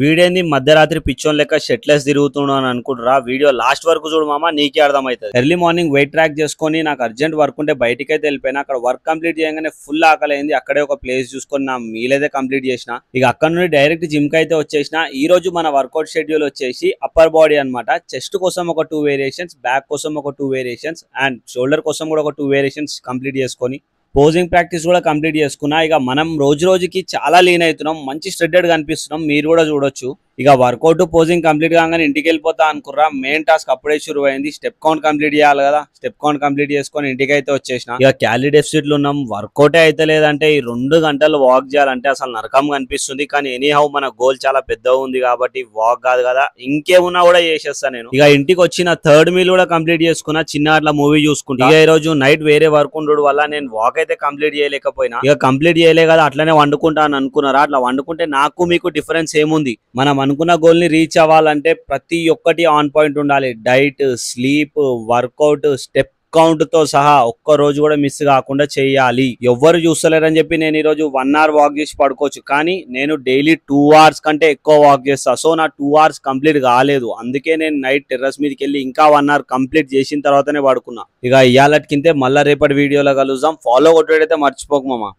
వీడేంది మధ్యరాత్రి పిచ్చోన్ లెక్క షెట్లెస్ తిరుగుతున్నాను అని అనుకుంటురా. వీడియో లాస్ట్ వరకు చూడు మామ, నీకే అర్థమవుతుంది. ఎర్లీ మార్నింగ్ వెయిట్ ట్రాక్ చేసుకొని నాకు అర్జెంట్ వర్క్ ఉంటే బయటికి అయితే వెళ్ళిపోయినా. అక్కడ వర్క్ కంప్లీట్ చేయగానే ఫుల్ ఆకలైంది. అక్కడే ఒక ప్లేస్ చూసుకొని నా మీల్ అయితే కంప్లీట్ చేసిన. ఇక అక్కడ నుండి డైరెక్ట్ జిమ్ కి అయితే వచ్చేసిన. ఈ రోజు మన వర్కౌట్ షెడ్యూల్ వచ్చేసి అప్పర్ బాడీ అనమాట. చెస్ట్ కోసం ఒక 2 వేరియేషన్స్, బ్యాక్ కోసం ఒక 2 వేరియేషన్స్ అండ్ షోల్డర్ కోసం కూడా ఒక 2 వేరియేషన్స్ కంప్లీట్ చేసుకొని పోజింగ్ ప్రాక్టీస్ కూడా కంప్లీట్ చేసుకున్నా. ఇక మనం రోజు రోజుకి చాలా లీన్ అవుతున్నాం, మంచి స్ట్రెడ్డెడ్ కనిపిస్తున్నాం, మీరు కూడా చూడొచ్చు. ఇక వర్కౌట్ పోజింగ్ కంప్లీట్ కాగానే ఇంటికి వెళ్ళిపోతా అనుకుర్రా. మెయిన్ టాస్క్ అప్పుడే షురు అయింది. స్టెప్ కౌంట్ కంప్లీట్ చేయాలి కదా. స్టెప్ కౌంట్ కంప్లీట్ చేసుకొని ఇంటికి అయితే వచ్చేసిన. ఇక క్యాలరీ డెఫిసిట్ లో ఉన్నాం, వర్కౌటే అయితే లేదంటే ఈ 2 గంటలు వాక్ చేయాలంటే అసలు నరకం కనిపిస్తుంది. కానీ ఎనీహౌ మన గోల్ చాలా పెద్దగా ఉంది కాబట్టి వాక్ కాదు కదా, ఇంకేమున్నా కూడా చేసేస్తాను నేను. ఇక ఇంటికి వచ్చిన థర్డ్ మీల్ కూడా కంప్లీట్ చేసుకున్నా, చిన్న అట్లా మూవీ చూసుకుంటా. ఇక ఈ రోజు నైట్ వేరే వర్క్ ఉండడం వల్ల నేను వాక్ అయితే కంప్లీట్ చేయలేకపోయినా. ఇక కంప్లీట్ చేయలే కదా అట్లనే వండుకుంటా అని అనుకున్నారా. అట్లా వండుకుంటే నాకు మీకు డిఫరెన్స్ ఏముంది? మనం అనుకున్న గోల్ ని రీచ్ అవ్వాలంటే ప్రతి ఒక్కటి ఆన్ పాయింట్ ఉండాలి. Diet, sleep, workout, step count తో సహా ఒక్క రోజు కూడా మిస్ కాకుండా చేయాలి. ఎవ్వరు చూస్తలేరని చెప్పి నేను ఈ రోజు 1 అవర్ వాక్ చేసి పడుకోవచ్చు, కానీ నేను డైలీ 2 అవర్స్ కంటే ఎక్కువ వాక్ చేస్తా. సో నా 2 అవర్స్ కంప్లీట్ కాలేదు. అందుకే నేను నైట్ టెర్రస్ మీదకి వెళ్ళి ఇంకా 1 అవర్ కంప్లీట్ చేసిన తర్వాతనే పడుకున్నా. ఇక ఇవాళకింతే మళ్ళీ రేపటి వీడియోలో కలుద్దాం. ఫాలో కొట్టేటైతే మర్చిపోకు మామ.